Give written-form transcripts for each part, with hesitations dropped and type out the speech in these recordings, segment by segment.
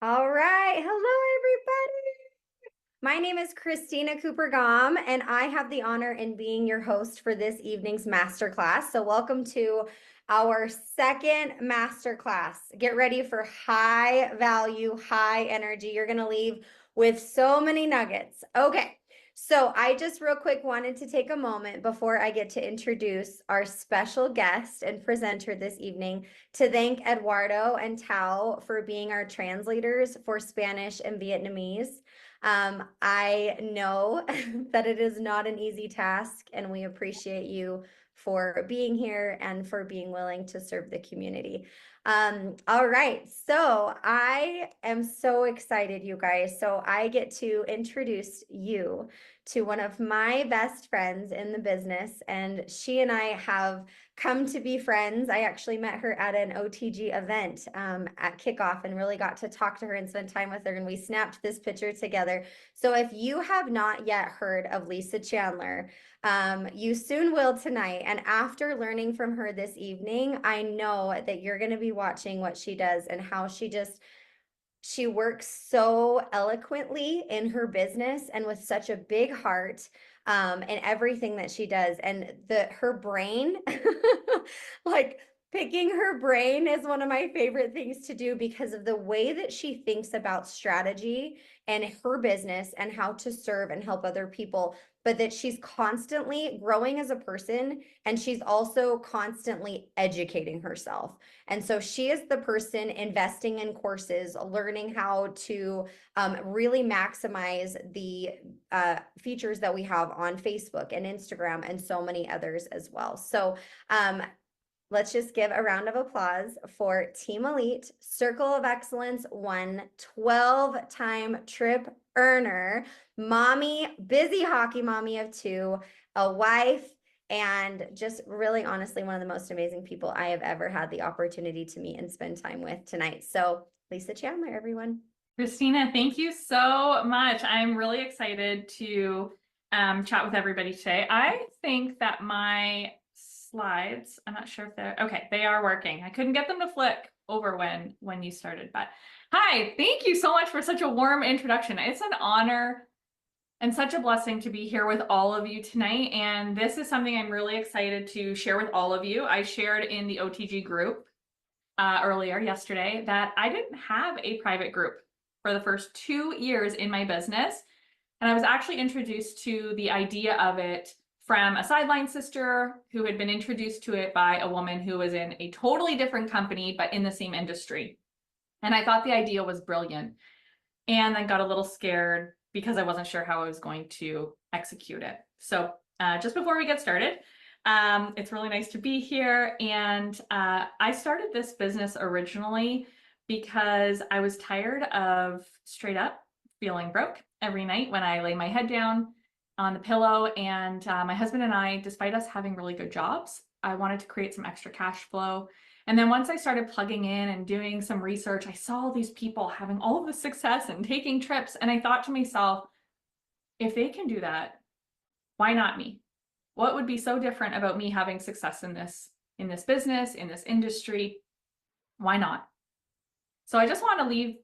All right. Hello, everybody. My name is Christina Cooper Gom, and I have the honor in being your host for this evening's masterclass. So, welcome to our second masterclass. Get ready for high value, high energy. You're going to leave with so many nuggets. Okay. So, I just real quick wanted to take a moment before I get to introduce our special guest and presenter this evening to thank Eduardo and Tao for being our translators for Spanish and Vietnamese. I know that it is not an easy task, and we appreciate you for being here and for being willing to serve the community. All right, so I am so excited, you guys. So I get to introduce you to one of my best friends in the business, and she and I have come to be friends. I actually met her at an OTG event at kickoff and really got to talk to her and spend time with her. And we snapped this picture together. So if you have not yet heard of Lisa Chandler, you soon will tonight. And after learning from her this evening, I know that you're going to be watching what she does and how she works so eloquently in her business and with such a big heart in everything that she does. And her brain, like picking her brain is one of my favorite things to do because of the way that she thinks about strategy and her business and how to serve and help other people, but that she's constantly growing as a person and she's also constantly educating herself. And so she is the person investing in courses, learning how to really maximize the features that we have on Facebook and Instagram and so many others as well. So let's just give a round of applause for Team Elite, Circle of Excellence 1, 12-time trip earner, mommy, busy hockey mommy of 2, a wife, and just really honestly one of the most amazing people I have ever had the opportunity to meet and spend time with tonight. So Lisa Chandler, everyone. Christina, thank you so much. I'm really excited to chat with everybody today. I think that my slides, I'm not sure if they're, okay, they are working. I couldn't get them to flick over when you started, but hi, thank you so much for such a warm introduction. It's an honor and such a blessing to be here with all of you tonight. And this is something I'm really excited to share with all of you. I shared in the OTG group earlier yesterday that I didn't have a private group for the first 2 years in my business. And I was actually introduced to the idea of it from a sideline sister who had been introduced to it by a woman who was in a totally different company, but in the same industry. And I thought the idea was brilliant. And then got a little scared because I wasn't sure how I was going to execute it. So just before we get started, it's really nice to be here. And I started this business originally because I was tired of straight up feeling broke every night when I lay my head down on the pillow. And my husband and I, despite us having really good jobs, I wanted to create some extra cash flow. And then once I started plugging in and doing some research, I saw all these people having all of the success and taking trips. And I thought to myself, if they can do that, why not me? What would be so different about me having success in this business, in this industry? Why not? So I just want to leave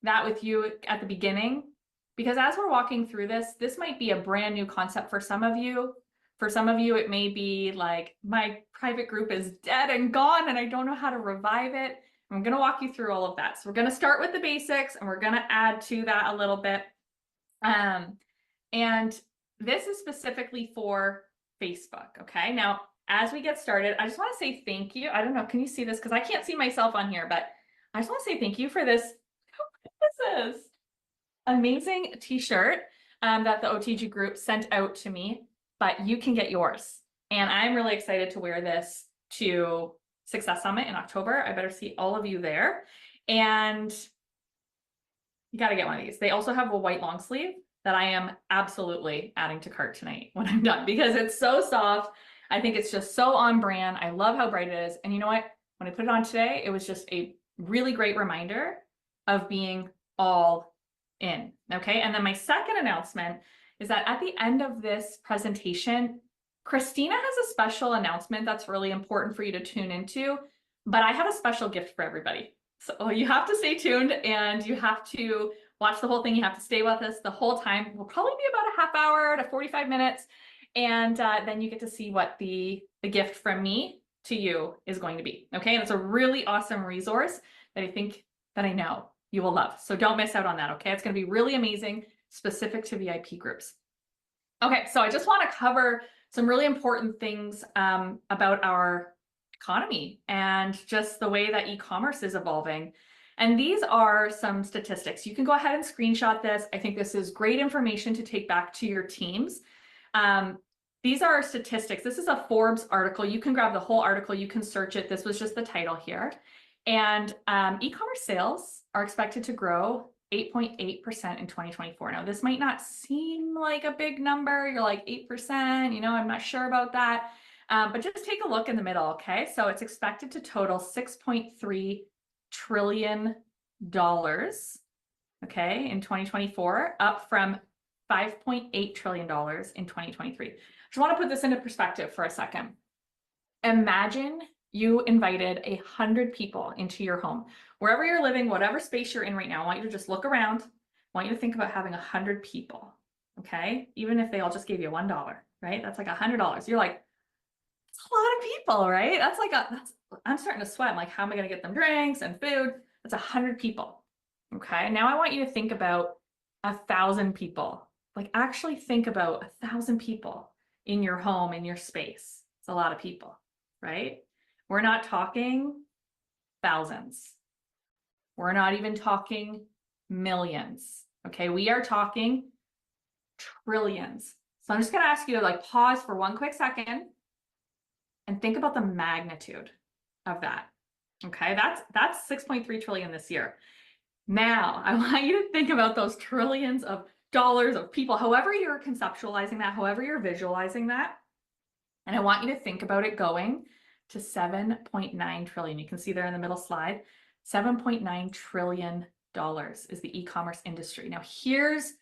that with you at the beginning, because as we're walking through this might be a brand new concept for some of you. For some of you, it may be like, my private group is dead and gone and I don't know how to revive it. I'm going to walk you through all of that. So we're going to start with the basics and we're going to add to that a little bit. And this is specifically for Facebook. Okay. Now, as we get started, I just want to say thank you. I don't know. Can you see this? Because I can't see myself on here, but I just want to say thank you for this. This is amazing t-shirt that the OTG group sent out to me, but you can get yours. And I'm really excited to wear this to Success Summit in October. I better see all of you there. And you got to get one of these. They also have a white long sleeve that I am absolutely adding to cart tonight when I'm done, because it's so soft. I think it's just so on brand. I love how bright it is. And you know what? When I put it on today, it was just a really great reminder of being all in. Okay. And then my second announcement is that at the end of this presentation, Christina has a special announcement that's really important for you to tune into, but I have a special gift for everybody. So you have to stay tuned and you have to watch the whole thing. You have to stay with us the whole time. Will probably be about a half hour to 45 minutes. And then you get to see what the gift from me to you is going to be. Okay. And it's a really awesome resource that I know you will love. So don't miss out on that. Okay. It's going to be really amazing, specific to VIP groups. Okay. So I just want to cover some really important things about our economy and just the way that e-commerce is evolving. And these are some statistics. You can go ahead and screenshot this. I think this is great information to take back to your teams. These are statistics. This is a Forbes article. You can grab the whole article. You can search it. This was just the title here. And e-commerce sales are expected to grow 8.8% in 2024. Now, this might not seem like a big number. You're like 8%, I'm not sure about that. But just take a look in the middle, okay? So it's expected to total $6.3 trillion, okay, in 2024, up from $5.8 trillion in 2023. I just want to put this into perspective for a second. Imagine you invited 100 people into your home, wherever you're living, whatever space you're in right now. I want you to just look around. I want you to think about having 100 people, okay? Even if they all just gave you $1, right? That's like $100. You're like, it's a lot of people, right? I'm starting to sweat. I'm like, how am I going to get them drinks and food? That's 100 people, okay? Now I want you to think about 1,000 people. Like actually think about 1,000 people in your home, in your space. It's a lot of people, right? We're not talking thousands. We're not even talking millions, okay? We are talking trillions. So I'm just gonna ask you to like pause for one quick second and think about the magnitude of that, okay? That's 6.3 trillion this year. Now, I want you to think about those trillions of dollars of people, however you're conceptualizing that, however you're visualizing that. And I want you to think about it going to 7.9 trillion. You can see there in the middle slide, $7.9 trillion is the e-commerce industry. Now, here's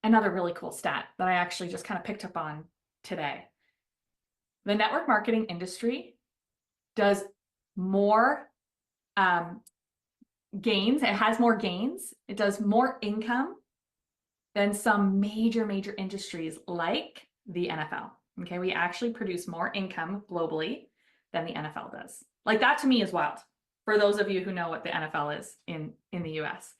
another really cool stat that I actually just kind of picked up on today. The network marketing industry does more gains. It has more gains. It does more income than some major industries like the NFL. Okay, we actually produce more income globally than the NFL does. Like that to me is wild. For those of you who know what the NFL is in the US.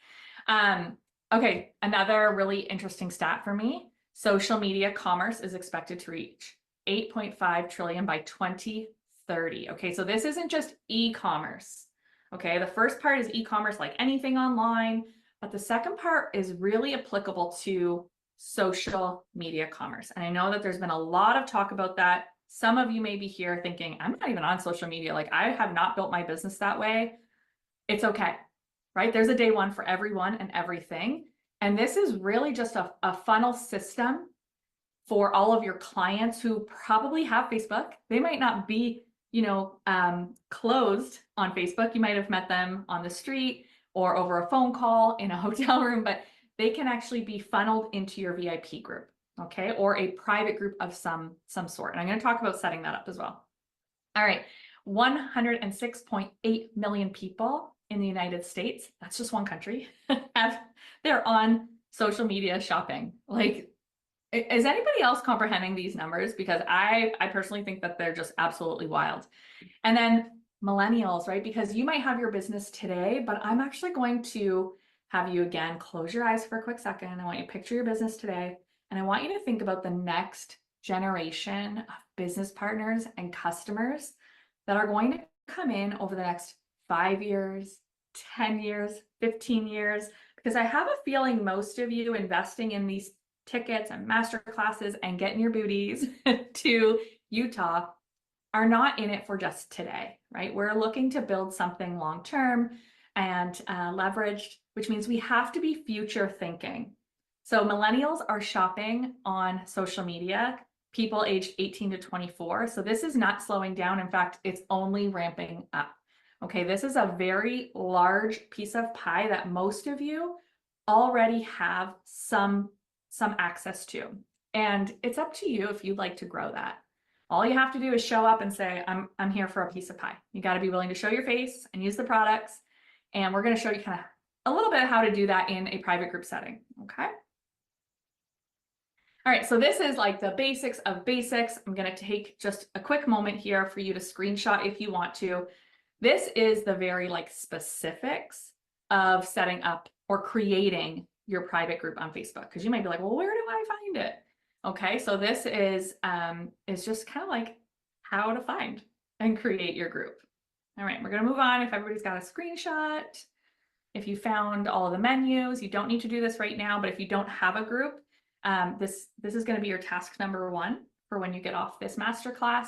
Okay, another really interesting stat for me. Social media commerce is expected to reach 8.5 trillion by 2030. Okay, so this isn't just e-commerce. Okay, the first part is e-commerce like anything online, but the second part is really applicable to social media commerce. And I know that there's been a lot of talk about that. Some of you may be here thinking, I'm not even on social media. Like I have not built my business that way. It's okay, right? There's a day one for everyone and everything. And this is really just a funnel system for all of your clients who probably have Facebook. They might not be, closed on Facebook. You might have met them on the street or over a phone call in a hotel room, but they can actually be funneled into your VIP group, okay? Or a private group of some sort. And I'm going to talk about setting that up as well. All right, 106.8 million people in the United States, that's just one country, they're on social media shopping. Like, is anybody else comprehending these numbers? Because I personally think that they're just absolutely wild. And then millennials, right? Because you might have your business today, but I'm actually going to have you again close your eyes for a quick second. I want you to picture your business today, and I want you to think about the next generation of business partners and customers that are going to come in over the next 5 years, 10 years, 15 years, because I have a feeling most of you investing in these tickets and master classes and getting your booties to Utah are not in it for just today, right? We're looking to build something long-term and leveraged, which means we have to be future thinking. So millennials are shopping on social media, people aged 18 to 24. So this is not slowing down. In fact, it's only ramping up. Okay, this is a very large piece of pie that most of you already have some access to. And it's up to you if you'd like to grow that. All you have to do is show up and say, I'm here for a piece of pie. You got to be willing to show your face and use the products And we're going to show you kind of a little bit of how to do that in a private group setting. Okay. All right, so this is like the basics of basics. I'm going to take just a quick moment here for you to screenshot if you want to. This is the very like specifics of setting up or creating your private group on Facebook, because you might be like, well, where do I find it? Okay, so this is just kind of like how to find and create your group. All right, we're going to move on. If everybody's got a screenshot, if you found all of the menus, you don't need to do this right now, but if you don't have a group, this is going to be your task number 1 for when you get off this masterclass.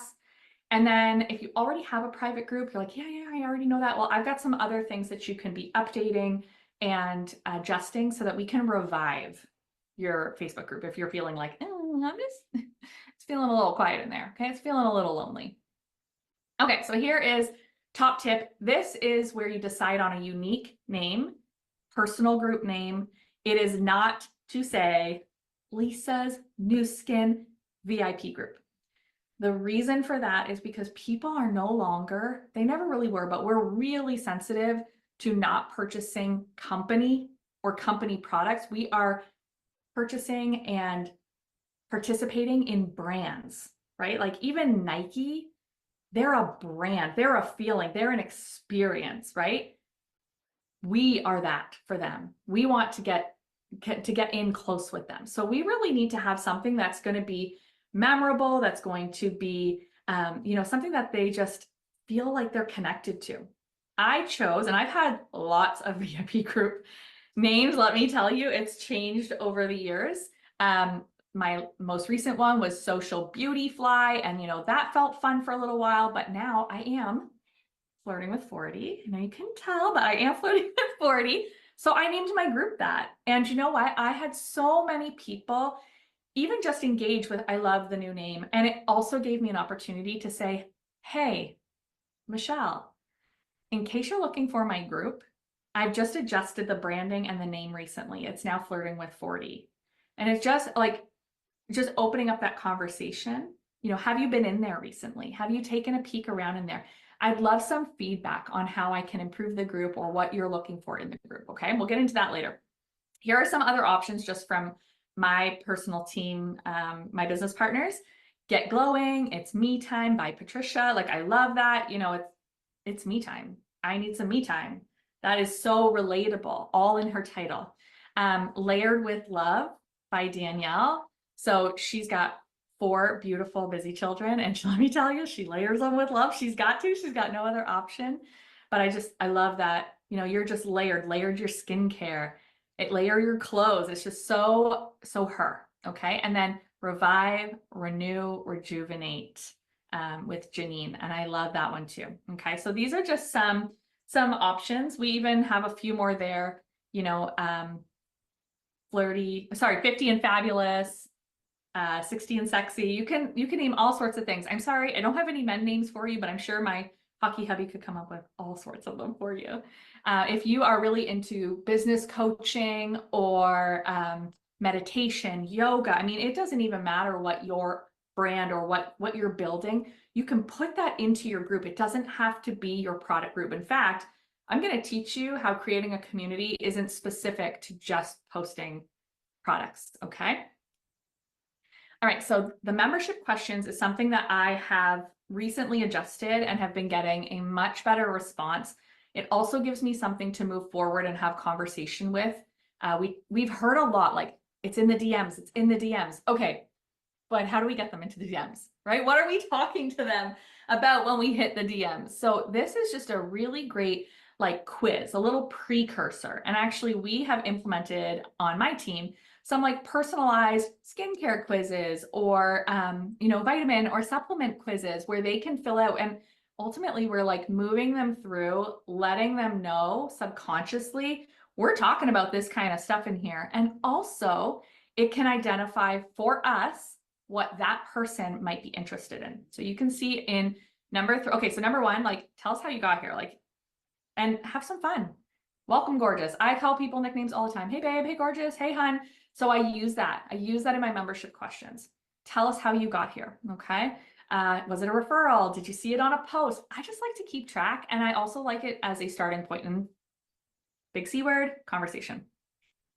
And then if you already have a private group, you're like, yeah, I already know that. Well, I've got some other things that you can be updating and adjusting so that we can revive your Facebook group if you're feeling like, oh, it's feeling a little quiet in there. Okay, it's feeling a little lonely. Okay, so here is top tip. This is where you decide on a unique name, personal group name. It is not to say Lisa's New Skin VIP group. The reason for that is because people are no longer, they never really were, but we're really sensitive to not purchasing company or company products. We are purchasing and participating in brands, right? Like even Nike, they're a brand, they're a feeling, they're an experience, right? We are that for them. We want to get in close with them. So we really need to have something that's going to be memorable, that's going to be, something that they just feel like they're connected to. I chose, and I've had lots of VIP group names. Let me tell you, it's changed over the years. My most recent one was Social Beauty Fly, and that felt fun for a little while, but now I am flirting with 40. You can tell, but I am flirting with 40. So I named my group that. And you know what? I had so many people even just engage with, I love the new name. And it also gave me an opportunity to say, hey, Michelle, in case you're looking for my group, I've just adjusted the branding and the name recently. It's now Flirting with 40. And it's just opening up that conversation. Have you been in there recently? Have you taken a peek around in there? I'd love some feedback on how I can improve the group or what you're looking for in the group. Okay, we'll get into that later. Here are some other options just from my personal team, my business partners. Get Glowing, It's Me Time by Patricia. Like, I love that. It's me time. I need some me time. That is so relatable, all in her title. Layered with Love by Danielle. So she's got 4 beautiful, busy children. And let me tell you, she layers them with love. She's got no other option. But I love that, you're just layered your skincare. Layer your clothes. It's just so her. Okay. And then Revive, Renew, Rejuvenate with Janine. And I love that one too. Okay. So these are just some options. We even have a few more there, 50 and Fabulous, 60 and Sexy. You can name all sorts of things. I'm sorry, I don't have any men names for you, but I'm sure my hockey hubby could come up with all sorts of them for you. If you are really into business coaching or meditation, yoga, I mean, it doesn't even matter what your brand or what you're building, you can put that into your group. It doesn't have to be your product group. In fact, I'm going to teach you how creating a community isn't specific to just posting products. Okay. All right, so the membership questions is something that I have recently adjusted and have been getting a much better response. It also gives me something to move forward and have conversation with. We've heard a lot, like, it's in the DMs, it's in the DMs. Okay, but how do we get them into the DMs, right? What are we talking to them about when we hit the DMs? So this is just a really great quiz, a little precursor. And actually we have implemented on my team some personalized skincare quizzes or, vitamin or supplement quizzes where they can fill out. And ultimately we're moving them through, letting them know subconsciously, we're talking about this kind of stuff in here. And also it can identify for us what that person might be interested in. So you can see in number 3. Okay, so number 1, tell us how you got here, and have some fun. Welcome, gorgeous. I call people nicknames all the time. Hey, babe. Hey, gorgeous. Hey, hun. So I use that. In my membership questions. Tell us how you got here. Okay. Was it a referral? Did you see it on a post? I just like to keep track. And I also like it as a starting point. And Big C word, conversation.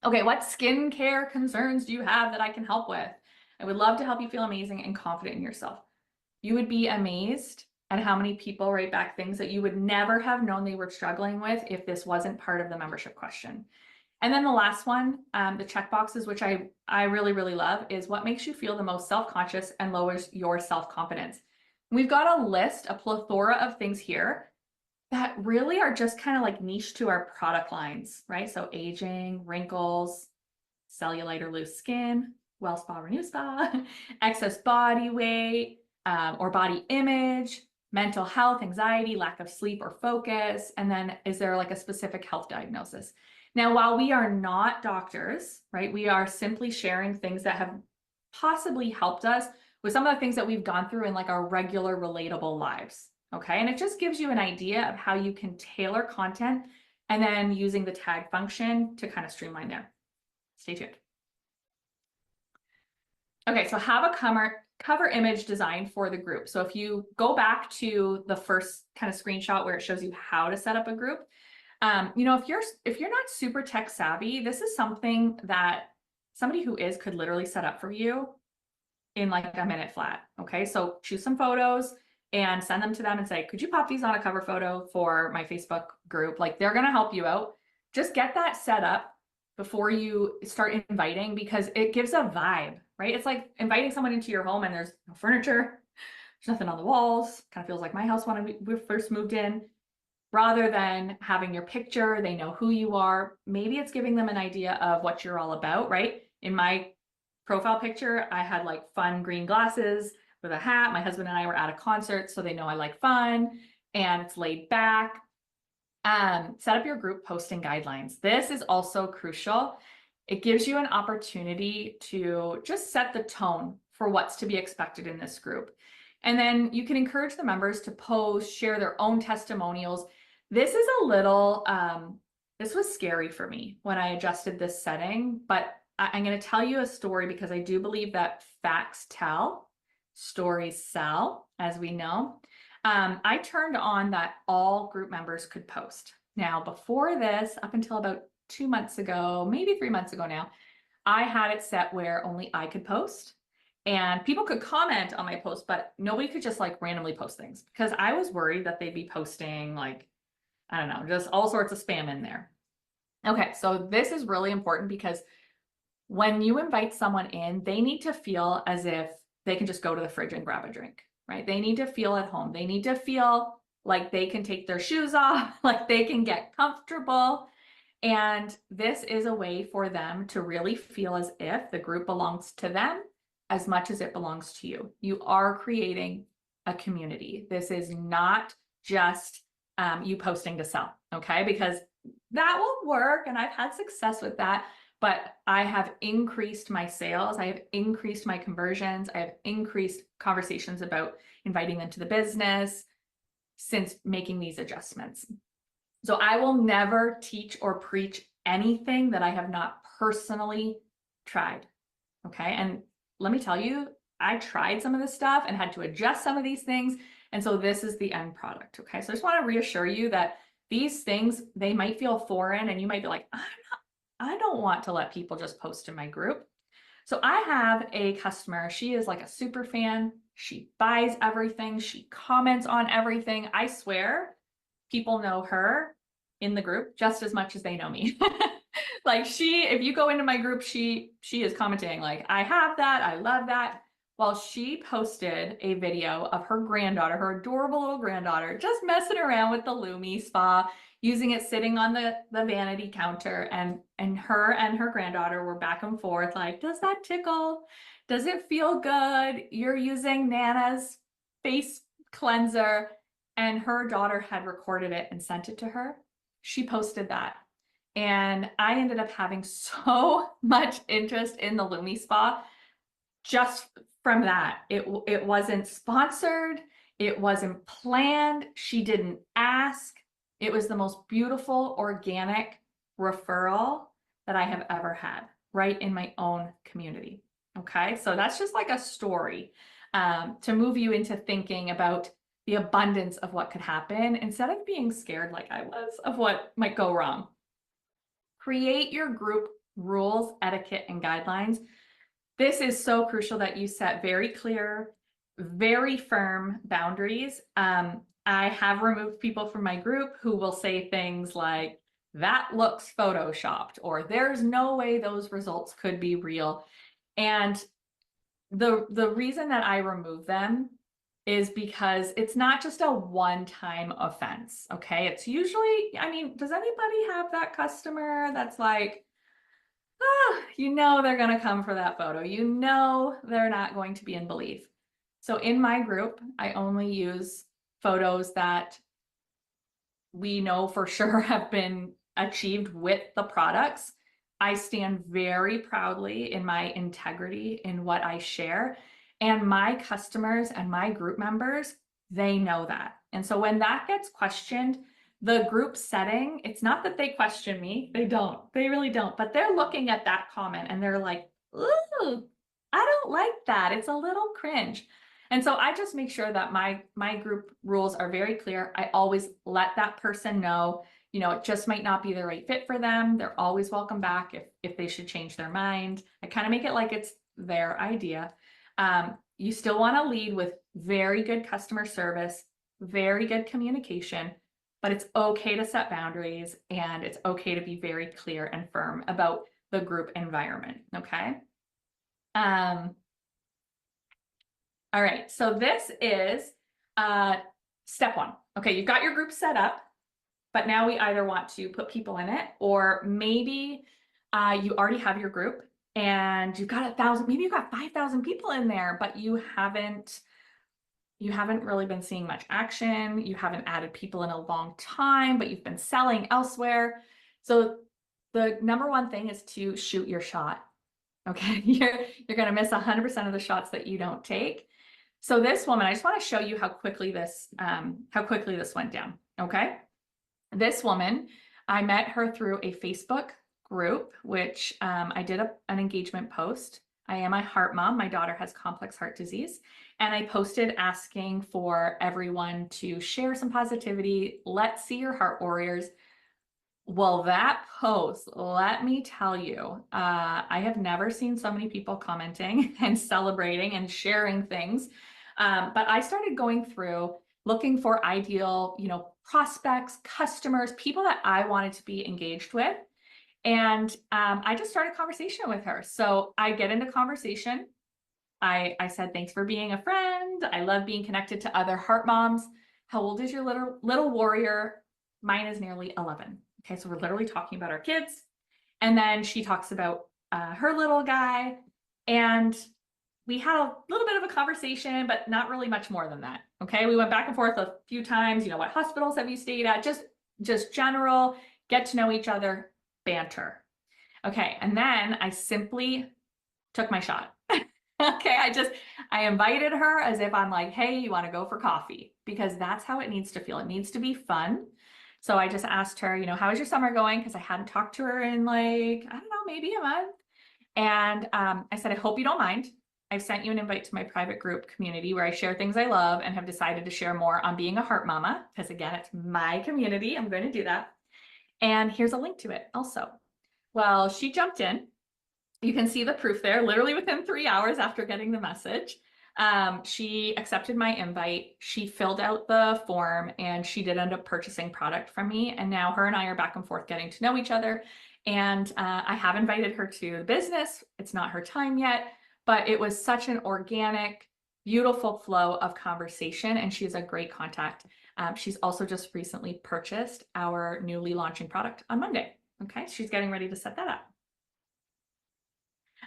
Okay, what skincare concerns do you have that I can help with? I would love to help you feel amazing and confident in yourself. You would be amazed at how many people write back things that you would never have known they were struggling with if this wasn't part of the membership question. And then the last one, the check boxes, which I really, really love, is what makes you feel the most self-conscious and lowers your self-confidence. We've got a list, a plethora of things here that really are just kind of like niche to our product lines, right? So aging, wrinkles, cellulite or loose skin, well spa, renew spa, excess body weight, or body image, mental health, anxiety, lack of sleep or focus, and then is there like a specific health diagnosis? Now, while we are not doctors, right, we are simply sharing things that have possibly helped us with some of the things that we've gone through in like our regular relatable lives. Okay, and it just gives you an idea of how you can tailor content and then using the tag function to kind of streamline there. Stay tuned. Okay, so have a cover image design for the group. So if you go back to the first kind of screenshot where it shows you how to set up a group, you know, if you're not super tech savvy, this is something that somebody who is could literally set up for you in like a minute flat. Okay, so choose some photos and send them to them and say, could you pop these on a cover photo for my Facebook group? Like they're going to help you out. Just get that set up before you start inviting because it gives a vibe, right? It's like inviting someone into your home and there's no furniture, there's nothing on the walls. Kind of feels like my house when we first moved in. Rather than having your picture, they know who you are. Maybe it's giving them an idea of what you're all about, right? In my profile picture, I had like fun green glasses with a hat. My husband and I were at a concert, so they know I like fun and it's laid back. Set up your group posting guidelines. This is also crucial. It gives you an opportunity to just set the tone for what's to be expected in this group. And then you can encourage the members to post, share their own testimonials. This is a little, this was scary for me when I adjusted this setting, but I'm going to tell you a story because I do believe that facts tell, stories sell, as we know. I turned on that all group members could post. Now, before this, up until about 2 months ago, maybe 3 months ago now, I had it set where only I could post and people could comment on my post, but nobody could just like randomly post things because I was worried that they'd be posting like, I don't know, just all sorts of spam in there. Okay, so this is really important because when you invite someone in, they need to feel as if they can just go to the fridge and grab a drink, right? They need to feel at home. They need to feel like they can take their shoes off, like they can get comfortable. And this is a way for them to really feel as if the group belongs to them as much as it belongs to you. You are creating a community. This is not just you posting to sell, okay? Because that will work and I've had success with that, but I have increased my sales, I have increased my conversions, I have increased conversations about inviting them to the business since making these adjustments. So I will never teach or preach anything that I have not personally tried, okay? And let me tell you, I tried some of this stuff and had to adjust some of these things. And so this is the end product, okay? So I just want to reassure you that these things, they might feel foreign and you might be like, I don't want to let people just post in my group. So I have a customer, she is like a super fan. She buys everything. She comments on everything. I swear people know her in the group just as much as they know me. Like if you go into my group, she is commenting like, I have that, I love that. Well, she posted a video of her granddaughter, her adorable little granddaughter, just messing around with the Lumi spa, using it sitting on the vanity counter, and her granddaughter were back and forth like, does that tickle? Does it feel good? You're using Nana's face cleanser. And her daughter had recorded it and sent it to her. She posted that. And I ended up having so much interest in the Lumi Spa just from that. It wasn't sponsored. It wasn't planned. She didn't ask. It was the most beautiful, organic referral that I have ever had right in my own community. Okay, so that's just like a story to move you into thinking about the abundance of what could happen instead of being scared like I was of what might go wrong. create your group rules, etiquette, and guidelines. This is so crucial that you set very clear, very firm boundaries. I have removed people from my group who will say things like, that looks photoshopped, or there's no way those results could be real. And the reason that I remove them is because it's not just a one-time offense, okay? It's usually, I mean, does anybody have that customer that's like, you know they're gonna come for that photo. You know they're not going to be in belief. So in my group, I only use photos that we know for sure have been achieved with the products. I stand very proudly in my integrity in what I share. And my customers and my group members, they know that. And so when that gets questioned, the group setting, it's not that they question me. They don't. They really don't. But they're looking at that comment and they're like, ooh, I don't like that. It's a little cringe. And so I just make sure that my group rules are very clear. I always let that person know, you know, it just might not be the right fit for them. They're always welcome back if they should change their mind. I kind of make it like it's their idea. You still want to lead with very good customer service, very good communication, but it's okay to set boundaries and it's okay to be very clear and firm about the group environment, okay? All right, so this is step one. Okay, you've got your group set up, but now we either want to put people in it, or maybe you already have your group and you've got 1,000, maybe you've got 5,000 people in there, but you haven't really been seeing much action. You haven't added people in a long time, but you've been selling elsewhere. So the number one thing is to shoot your shot. Okay, you're going to miss 100% of the shots that you don't take. So this woman, I just want to show you how quickly this went down. Okay, this woman, I met her through a Facebook group, which I did an engagement post. I am a heart mom. My daughter has complex heart disease, and I posted asking for everyone to share some positivity. Let's see your heart warriors. Well, that post, let me tell you, I have never seen so many people commenting and celebrating and sharing things. But I started going through looking for ideal, you know, prospects, customers, people that I wanted to be engaged with. And I just started a conversation with her. So I get into conversation. I said, thanks for being a friend. I love being connected to other heart moms. How old is your little warrior? Mine is nearly 11. Okay, so we're literally talking about our kids. And then she talks about her little guy. And we had a little bit of a conversation, but not really much more than that. Okay, we went back and forth a few times. You know, what hospitals have you stayed at? Just general, get to know each other, banter. Okay, and then I simply took my shot. Okay, I invited her as if I'm like, hey, you want to go for coffee? Because that's how it needs to feel. It needs to be fun. So I just asked her, you know, how is your summer going? Because I hadn't talked to her in like, I don't know, maybe a month. And I said, I hope you don't mind. I've sent you an invite to my private group community where I share things I love and have decided to share more on being a heart mama. Because again, it's my community. I'm going to do that. And here's a link to it also. Well, she jumped in. You can see the proof there, literally within 3 hours after getting the message. She accepted my invite. She filled out the form and she did end up purchasing product from me. And now her and I are back and forth getting to know each other. And I have invited her to the business. It's not her time yet, but it was such an organic, beautiful flow of conversation. And she's a great contact. She's also just recently purchased our newly launching product on Monday. Okay, she's getting ready to set that up.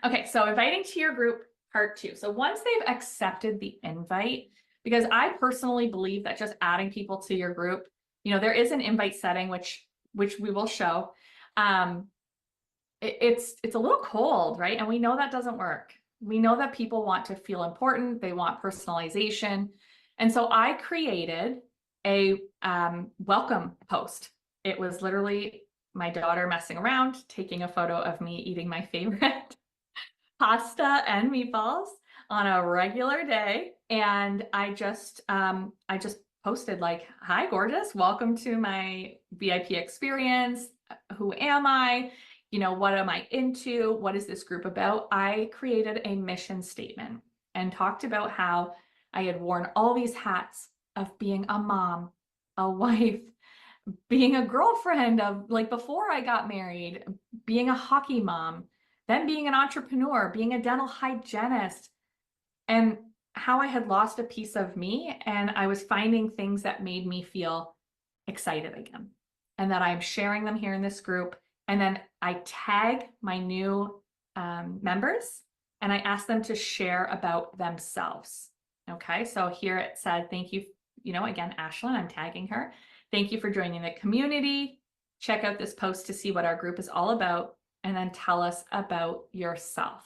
Okay, so inviting to your group, part 2. So once they've accepted the invite, because I personally believe that just adding people to your group, you know, there is an invite setting, which we will show. It's a little cold, right? And we know that doesn't work. We know that people want to feel important. They want personalization. And so I created a welcome post. It was literally my daughter messing around, taking a photo of me eating my favorite pasta and meatballs on a regular day. And I just posted like, hi, gorgeous. Welcome to my VIP experience. who am I? You know, what am I into? What is this group about? I created a mission statement and talked about how I had worn all these hats of being a mom, a wife, being a girlfriend of like before I got married, being a hockey mom, then being an entrepreneur, being a dental hygienist, and how I had lost a piece of me. And I was finding things that made me feel excited again, and that I'm sharing them here in this group. And then I tag my new members and I ask them to share about themselves. Okay, so here it said, thank you, you know, again, Ashlyn, I'm tagging her. Thank you for joining the community. Check out this post to see what our group is all about, and then tell us about yourself.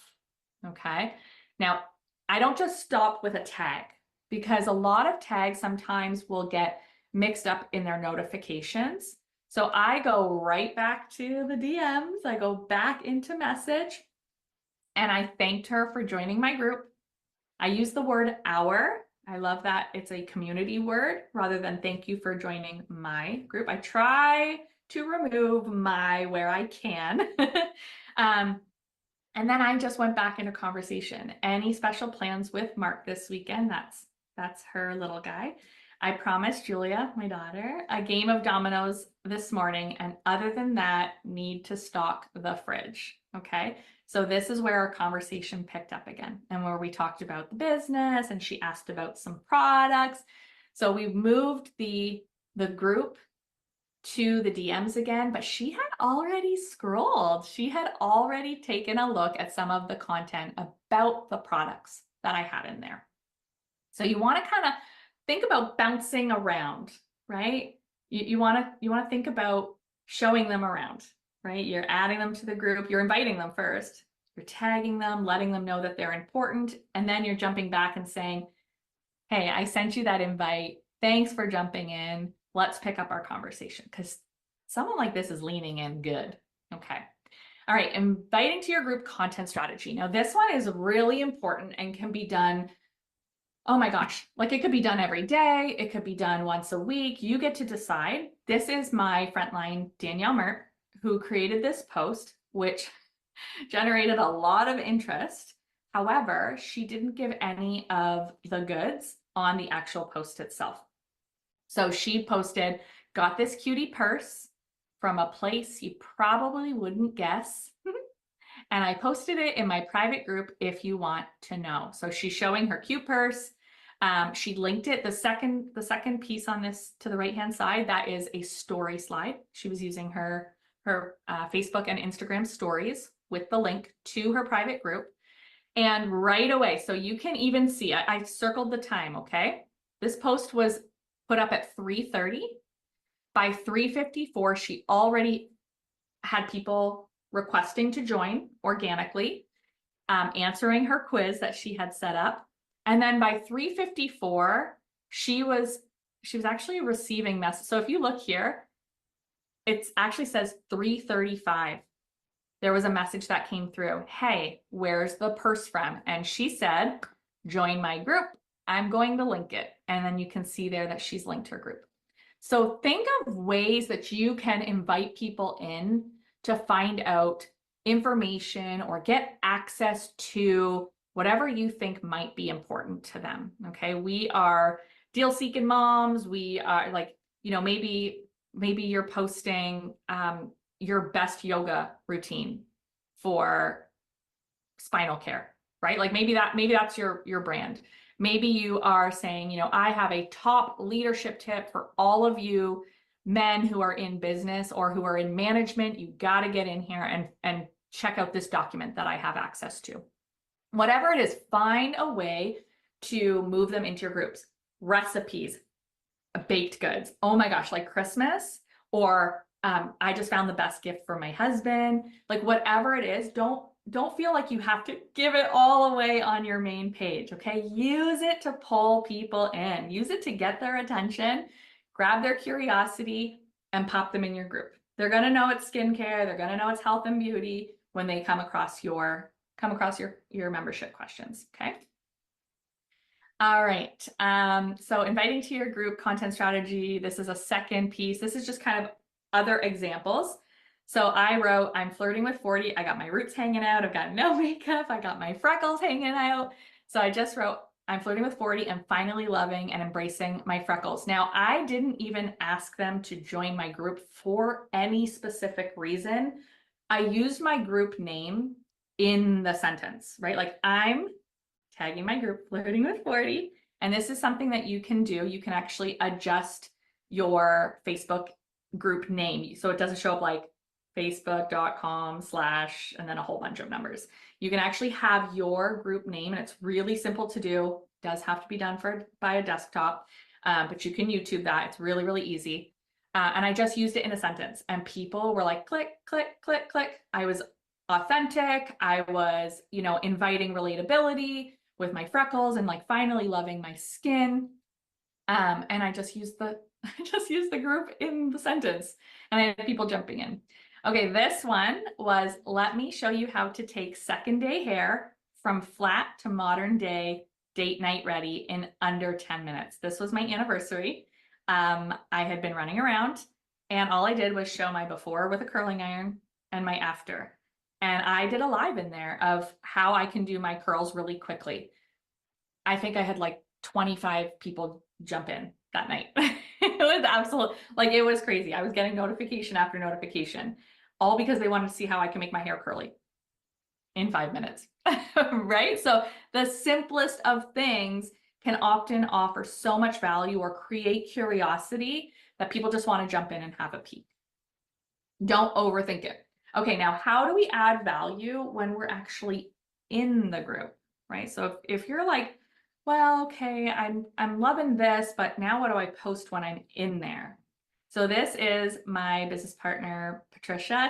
Okay, now I don't just stop with a tag, because a lot of tags sometimes will get mixed up in their notifications. So I go right back to the DMs, I go back into message, and I thanked her for joining my group. I use the word our. I love that it's a community word rather than thank you for joining my group. I try to remove my where I can. And then I just went back into conversation. Any special plans with Mark this weekend? That's her little guy. I promised Julia, my daughter, a game of dominoes this morning, and other than that, need to stock the fridge. Okay. So this is where our conversation picked up again, and where we talked about the business, and she asked about some products. So we've moved the group to the DMs again, but she had already scrolled. She had already taken a look at some of the content about the products that I had in there. So you want to kind of think about bouncing around, right? You want to think about showing them around, right? You're adding them to the group, you're inviting them first, you're tagging them, letting them know that they're important, and then you're jumping back and saying, hey, I sent you that invite. Thanks for jumping in. Let's pick up our conversation, because someone like this is leaning in good. Okay. All right. Inviting to your group content strategy. Now, this one is really important and can be done. Oh my gosh. Like it could be done every day. It could be done once a week. You get to decide. This is my frontline, Danielle Mert, who created this post, which generated a lot of interest. However, she didn't give any of the goods on the actual post itself. So she posted, got this cutie purse from a place you probably wouldn't guess. And I posted it in my private group if you want to know. So she's showing her cute purse. She linked it. The second piece on this to the right-hand side, that is a story slide. She was using her Facebook and Instagram stories with the link to her private group. And right away, so you can even see, I circled the time, okay? This post was put up at 3:30. By 3:54, she already had people requesting to join organically, answering her quiz that she had set up. And then by 3:54, she was actually receiving messages. So if you look here, it actually says 3:35. There was a message that came through. Hey, where's the purse from? And she said, join my group. I'm going to link it. And then you can see there that she's linked her group. So think of ways that you can invite people in to find out information or get access to whatever you think might be important to them. Okay, we are deal seeking moms. We are like, you know, maybe you're posting your best yoga routine for spinal care, right? Like maybe that's your brand. Maybe you are saying, you know, I have a top leadership tip for all of you men who are in business or who are in management. You got to get in here and check out this document that I have access to. Whatever it is, find a way to move them into your groups. Recipes, baked goods. Oh my gosh, like Christmas, or I just found the best gift for my husband. Like whatever it is, don't feel like you have to give it all away on your main page, okay? Use it to pull people in. Use it to get their attention, grab their curiosity, and pop them in your group. They're gonna know it's skincare, they're gonna know it's health and beauty when they come across your membership questions, okay? All right, so inviting to your group content strategy, this is a second piece. This is just kind of other examples. So I wrote, I'm flirting with 40. I got my roots hanging out. I've got no makeup. I got my freckles hanging out. So I just wrote, I'm flirting with 40 and finally loving and embracing my freckles. Now, I didn't even ask them to join my group for any specific reason. I used my group name in the sentence, right? Like I'm tagging my group, flirting with 40. And this is something that you can do. You can actually adjust your Facebook group name. So it doesn't show up like facebook.com/ and then a whole bunch of numbers. You can actually have your group name, and it's really simple to do. It does have to be done by a desktop, but you can YouTube that. It's really, really easy. And I just used it in a sentence, and people were like, click, click, click, click. I was authentic. I was, inviting relatability with my freckles and like finally loving my skin. And I just used the group in the sentence, and I had people jumping in. Okay, this one was, let me show you how to take second day hair from flat to modern day date night ready in under 10 minutes. This was my anniversary. I had been running around, and all I did was show my before with a curling iron and my after. And I did a live in there of how I can do my curls really quickly. I think I had like 25 people jump in that night. It was absolute, like it was crazy. I was getting notification after notification, all because they wanted to see how I can make my hair curly in 5 minutes, right? So the simplest of things can often offer so much value or create curiosity that people just want to jump in and have a peek. Don't overthink it. Okay, now how do we add value when we're actually in the group, right? So if you're like, well, okay, I'm loving this, but now what do I post when I'm in there? So this is my business partner, Patricia.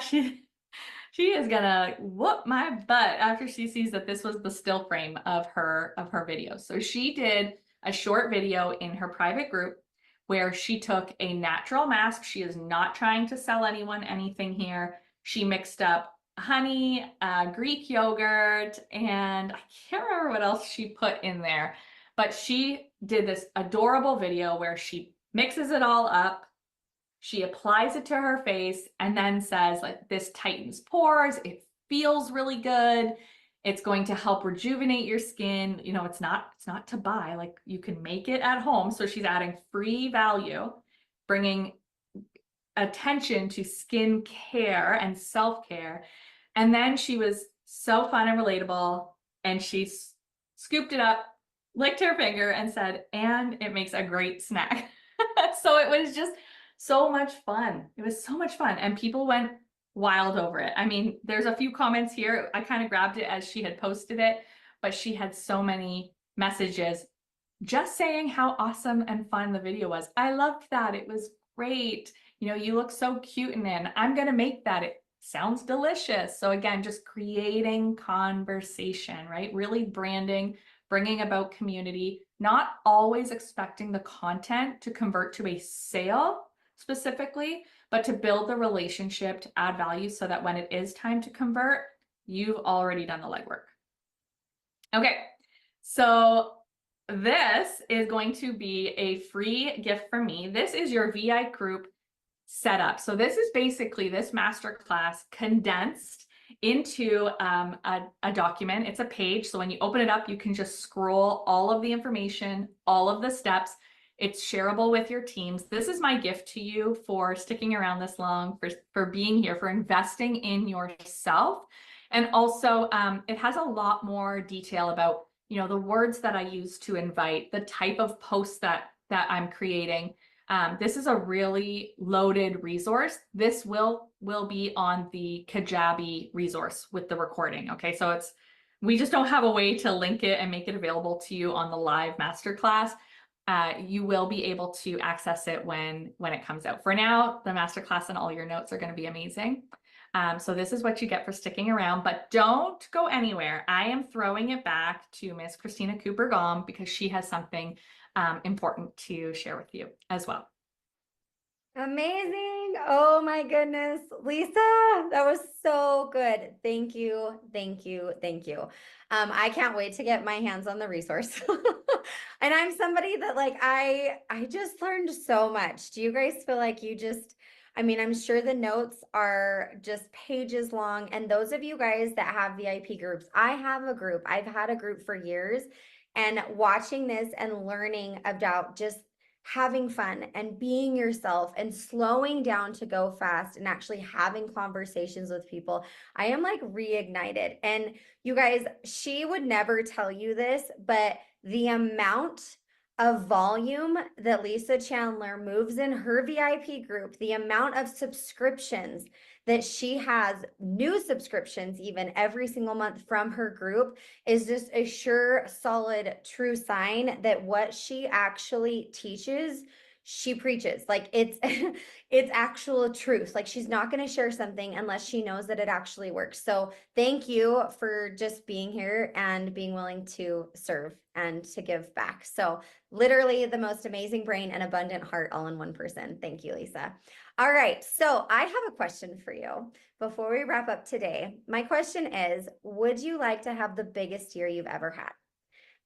She is gonna whoop my butt after she sees that this was the still frame of her video. So she did a short video in her private group where she took a natural mask. She is not trying to sell anyone anything here. She mixed up honey, Greek yogurt, and I can't remember what else she put in there, but she did this adorable video where she mixes it all up. She applies it to her face and then says, like, this tightens pores. It feels really good. It's going to help rejuvenate your skin. It's not to buy, like you can make it at home. So she's adding free value, bringing attention to skin care and self-care. And then she was so fun and relatable. And she scooped it up, licked her finger and said, and it makes a great snack. So it was just so much fun. It was so much fun. And people went wild over it. I mean, there's a few comments here. I kind of grabbed it as she had posted it, but she had so many messages just saying how awesome and fun the video was. I loved that. It was great. You look so cute in it. I'm going to make that. It sounds delicious. So again, just creating conversation, right? Really branding, bringing about community, not always expecting the content to convert to a sale specifically, but to build the relationship, to add value so that when it is time to convert, you've already done the legwork. Okay, so this is going to be a free gift from me. This is your VI group setup. So this is basically this masterclass condensed into a document. It's a page. So when you open it up, you can just scroll all of the information, all of the steps. It's shareable with your teams. This is my gift to you for sticking around this long, for being here, for investing in yourself. And also it has a lot more detail about, the words that I use to invite, the type of posts that I'm creating. This is a really loaded resource. This will be on the Kajabi resource with the recording. Okay, so we just don't have a way to link it and make it available to you on the live masterclass. You will be able to access it when it comes out. For now, the masterclass and all your notes are going to be amazing. So this is what you get for sticking around, but don't go anywhere. I am throwing it back to Miss Christina Cooper-Gom because she has something important to share with you as well. Amazing. Oh my goodness. Lisa, that was so good. Thank you. Thank you. Thank you. I can't wait to get my hands on the resource. And I'm somebody that I just learned so much. Do you guys feel like you just I mean, I'm sure the notes are just pages long. And those of you guys that have VIP groups, I have a group. I've had a group for years. And watching this and learning about just having fun and being yourself and slowing down to go fast and actually having conversations with people, I am like reignited. And you guys, she would never tell you this, but the amount of volume that Lisa Chandler moves in her VIP group, the amount of subscriptions that she has, new subscriptions even every single month from her group, is just a sure, solid, true sign that what she actually teaches, she preaches. Like it's it's actual truth. Like she's not going to share something unless she knows that it actually works. So thank you for just being here and being willing to serve and to give back. So literally the most amazing brain and abundant heart all in one person. Thank you, Lisa. All right, so I have a question for you before we wrap up today. My question is, would you like to have the biggest year you've ever had?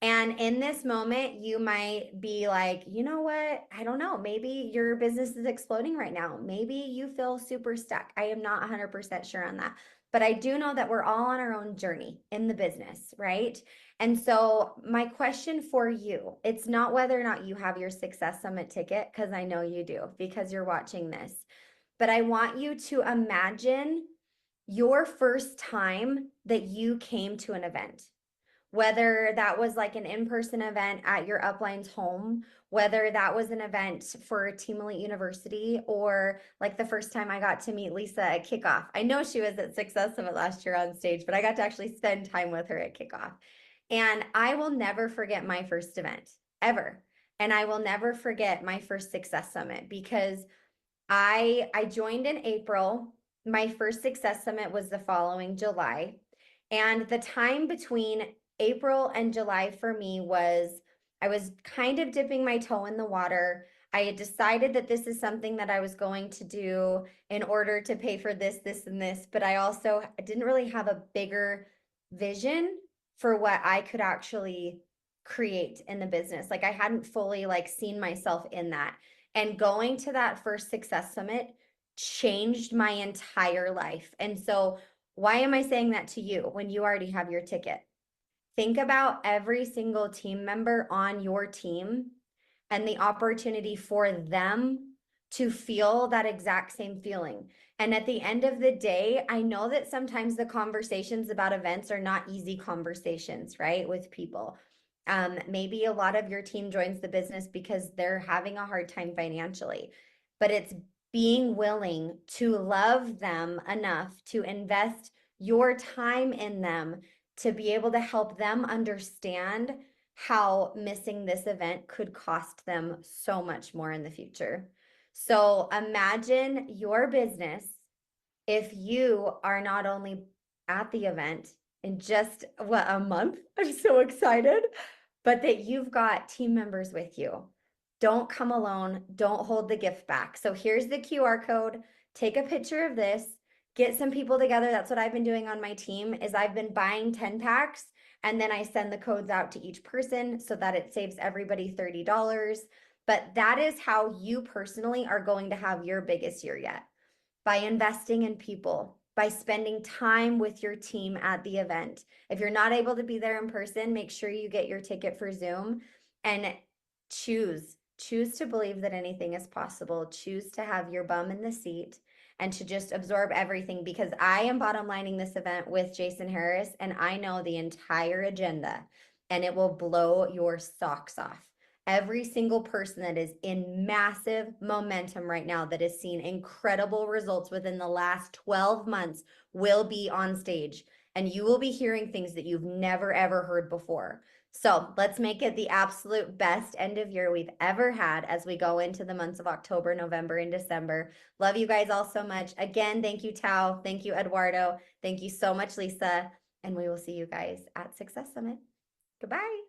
And in this moment, you might be like, you know what? I don't know. Maybe your business is exploding right now. Maybe you feel super stuck. I am not 100% sure on that. But I do know that we're all on our own journey in the business, right? And so, my question for you, it's not whether or not you have your Success Summit ticket, because I know you do, because you're watching this. But I want you to imagine your first time that you came to an event, whether that was like an in-person event at your upline's home, whether that was an event for Team Elite University, or like the first time I got to meet Lisa at kickoff. I know she was at Success Summit last year on stage, but I got to actually spend time with her at kickoff. And I will never forget my first event ever. And I will never forget my first Success Summit because I joined in April. My first Success Summit was the following July. And the time between April and July for me was I was kind of dipping my toe in the water. I had decided that this is something that I was going to do in order to pay for this, this, and this, but I also didn't really have a bigger vision for what I could actually create in the business. Like I hadn't fully like seen myself in that. And going to that first Success Summit changed my entire life. And so why am I saying that to you when you already have your ticket? Think about every single team member on your team and the opportunity for them to feel that exact same feeling. And at the end of the day, I know that sometimes the conversations about events are not easy conversations, right? With people. Maybe a lot of your team joins the business because they're having a hard time financially, but it's being willing to love them enough to invest your time in them to be able to help them understand how missing this event could cost them so much more in the future. So imagine your business if you are not only at the event in just what, a month? I'm so excited, but that you've got team members with you. Don't come alone. Don't hold the gift back. So here's the QR code. Take a picture of this. Get some people together. That's what I've been doing on my team is I've been buying 10 packs and then I send the codes out to each person so that it saves everybody $30. But that is how you personally are going to have your biggest year yet, by investing in people, by spending time with your team at the event. If you're not able to be there in person, make sure you get your ticket for Zoom and choose to believe that anything is possible. Choose to have your bum in the seat and to just absorb everything, because I am bottom lining this event with Jason Harris and I know the entire agenda and it will blow your socks off. Every single person that is in massive momentum right now that has seen incredible results within the last 12 months will be on stage, and you will be hearing things that you've never ever heard before. So let's make it the absolute best end of year we've ever had as we go into the months of October, November, and December. Love you guys all so much. Again, thank you, Tao. Thank you, Eduardo. Thank you so much, Lisa. And we will see you guys at Success Summit. Goodbye.